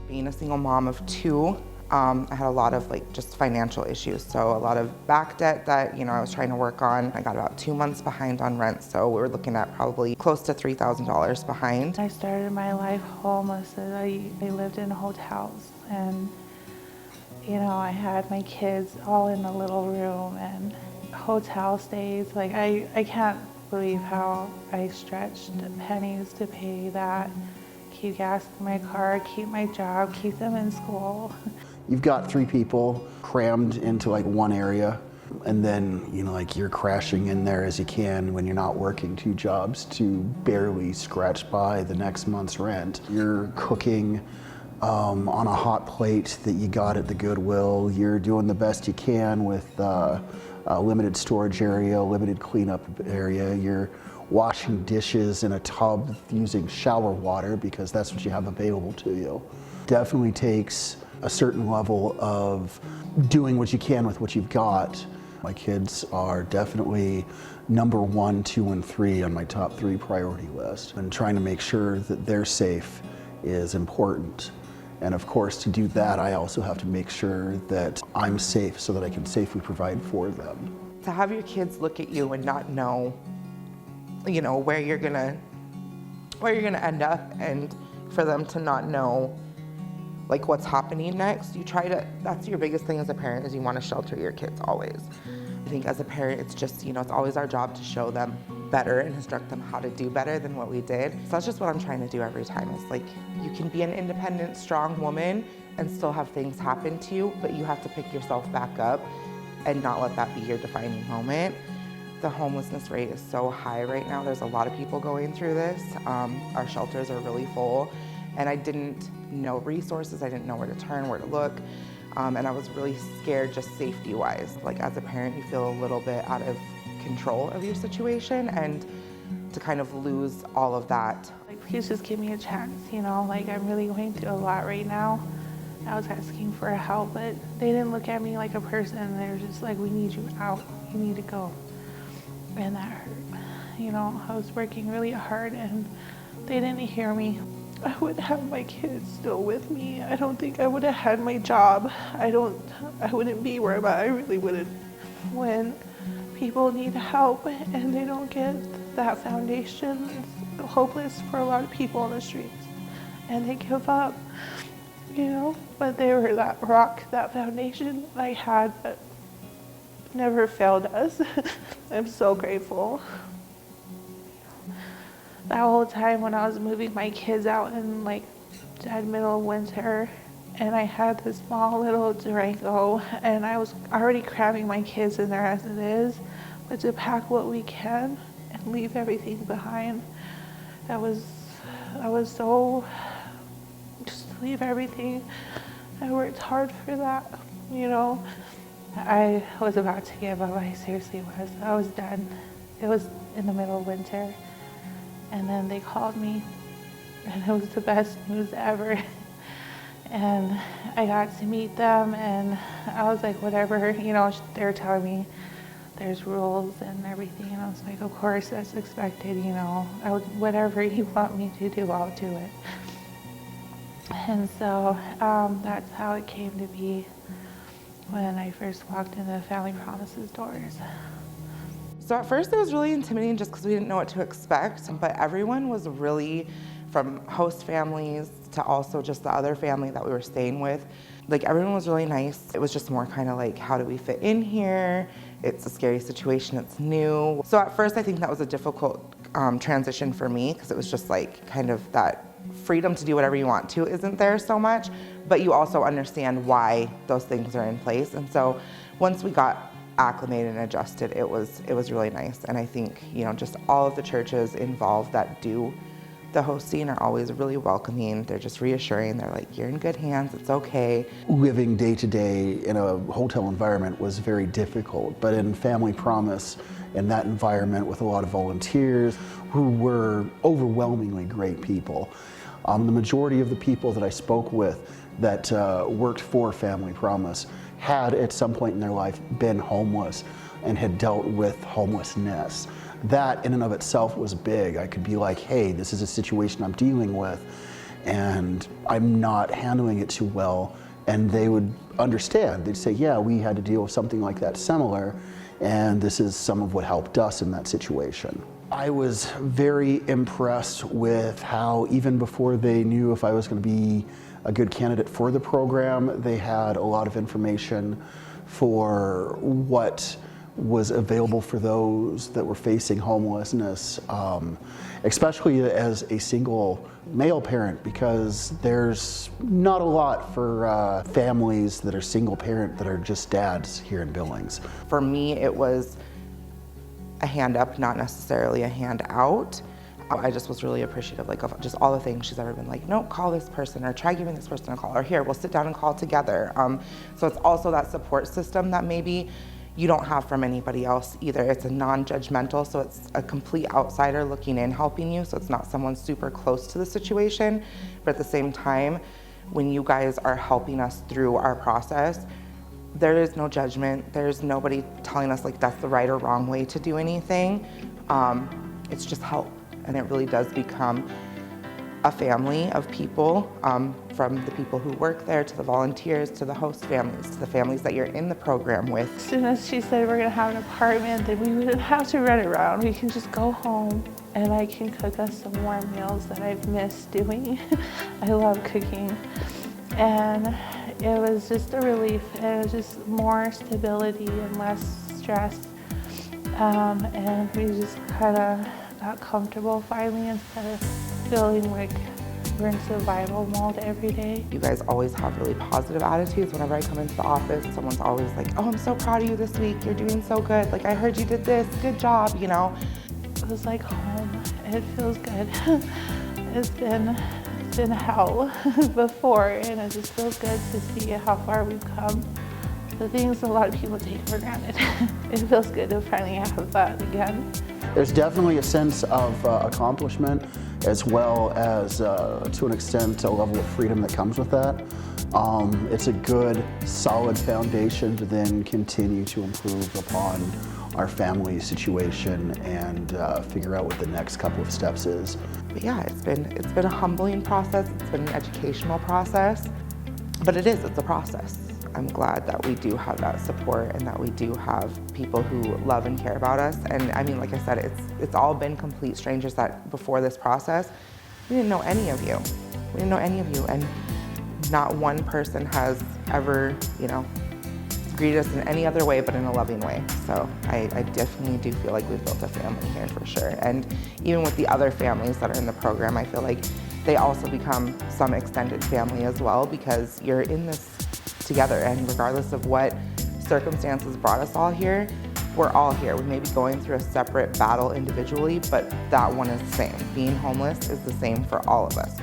Being a single mom of two, I had a lot of just financial issues. So a lot of back debt that, I was trying to work on. I got about 2 months behind on rent. So we were looking at probably close to $3,000 behind. I started my life homeless. I lived in hotels, and I had my kids all in a little room and hotel stays. I can't believe how I stretched pennies to pay that, keep gas in my car, keep my job, keep them in school. You've got 3 people crammed into one area, and then you're crashing in there as you can when you're not working 2 jobs to barely scratch by the next month's rent. You're cooking on a hot plate that you got at the Goodwill. You're doing the best you can with a limited storage area, limited cleanup area. You're washing dishes in a tub using shower water because that's what you have available to you. Definitely takes a certain level of doing what you can with what you've got. My kids are definitely number 1, 2, and 3 on my top 3 priority list. And trying to make sure that they're safe is important. And of course, to do that, I also have to make sure that I'm safe so that I can safely provide for them. To have your kids look at you and not know, where you're gonna end up, and for them to not know what's happening next, that's your biggest thing as a parent, is you want to shelter your kids always. I think as a parent, it's just, it's always our job to show them better and instruct them how to do better than what we did. So that's just what I'm trying to do every time. It's you can be an independent, strong woman and still have things happen to you, but you have to pick yourself back up and not let that be your defining moment. The homelessness rate is so high right now. There's a lot of people going through this. Our shelters are really full, and I didn't know resources. I didn't know where to turn, where to look. And I was really scared just safety-wise. As a parent, you feel a little bit out of control of your situation, and to kind of lose all of that. Please just give me a chance, I'm really going through a lot right now. I was asking for help, but they didn't look at me like a person. They were just we need you out, you need to go. And that hurt. I was working really hard and they didn't hear me. I would have my kids still with me. I don't think I would have had my job. I wouldn't be where I'm at. I really wouldn't. When people need help and they don't get that foundation, it's hopeless for a lot of people on the streets. And they give up, but they were that rock, that foundation I had that never failed us. I'm so grateful. That whole time when I was moving my kids out in dead middle of winter, and I had this small little Durango, and I was already cramming my kids in there as it is, but to pack what we can and leave everything behind, I was so, just leave everything. I worked hard for that, I was about to give up. I seriously was. I was done. It was in the middle of winter. And then they called me, and it was the best news ever. And I got to meet them, and I was like, whatever, they were telling me there's rules and everything. And I was like, of course, that's expected, whatever you want me to do, I'll do it. And so that's how it came to be when I first walked into Familiy Promise's doors. So at first it was really intimidating just because we didn't know what to expect, but everyone was really, from host families to also just the other family that we were staying with, everyone was really nice. It was just more kind of how do we fit in here? It's a scary situation, it's new. So at first I think that was a difficult transition for me, because it was just kind of that freedom to do whatever you want to isn't there so much, but you also understand why those things are in place. And so once we got acclimated and adjusted, it was really nice. And I think, just all of the churches involved that do the hosting are always really welcoming. They're just reassuring. They're like, you're in good hands, it's okay. Living day to day in a hotel environment was very difficult, but in Familiy Promise, in that environment with a lot of volunteers who were overwhelmingly great people, the majority of the people that I spoke with that worked for Familiy Promise had at some point in their life been homeless and had dealt with homelessness. That in and of itself was big. I could be like, hey, this is a situation I'm dealing with, and I'm not handling it too well. And they would understand. They'd say, yeah, we had to deal with something like that similar, and this is some of what helped us in that situation. I was very impressed with how, even before they knew if I was going to be a good candidate for the program, they had a lot of information for what was available for those that were facing homelessness, especially as a single male parent, because there's not a lot for families that are single parent that are just dads here in Billings. For me, it was a hand up, not necessarily a hand out. I just was really appreciative, like, of just all the things she's ever been like, no, call this person, or try giving this person a call, or here, we'll sit down and call together. So it's also that support system that maybe you don't have from anybody else either. It's a non-judgmental, so it's a complete outsider looking in, helping you, so it's not someone super close to the situation. But at the same time, when you guys are helping us through our process, there is no judgment. There's nobody telling us like that's the right or wrong way to do anything. It's just help, and it really does become a family of people, from the people who work there to the volunteers to the host families to the families that you're in the program with. As soon as she said we're gonna have an apartment, then we wouldn't have to run around. We can just go home and I can cook us some warm meals that I've missed doing. I love cooking. And it was just a relief. It was just more stability and less stress. And we just kind of got comfortable finally instead of feeling like we're in survival mode every day. You guys always have really positive attitudes. Whenever I come into the office, someone's always like, oh, I'm so proud of you this week. You're doing so good. Like, I heard you did this. Good job, you know? It was like home. It feels good. It's been hell before, and it just feels good to see how far we've come. The things a lot of people take for granted. It feels good to finally have that again. There's definitely a sense of accomplishment, as well as, to an extent, a level of freedom that comes with that. It's a good, solid foundation to then continue to improve upon our family situation and figure out what the next couple of steps is. But yeah, it's been a humbling process. It's been an educational process, but it's a process. I'm glad that we do have that support and that we do have people who love and care about us. And I mean, like I said, it's all been complete strangers that before this process, we didn't know any of you. We didn't know any of you, and not one person has ever, you know, greeted us in any other way but in a loving way. So I definitely do feel like we've built a family here for sure. And even with the other families that are in the program, I feel like they also become some extended family as well, because you're in this together, and regardless of what circumstances brought us all here, we're all here. We may be going through a separate battle individually, but that one is the same. Being homeless is the same for all of us.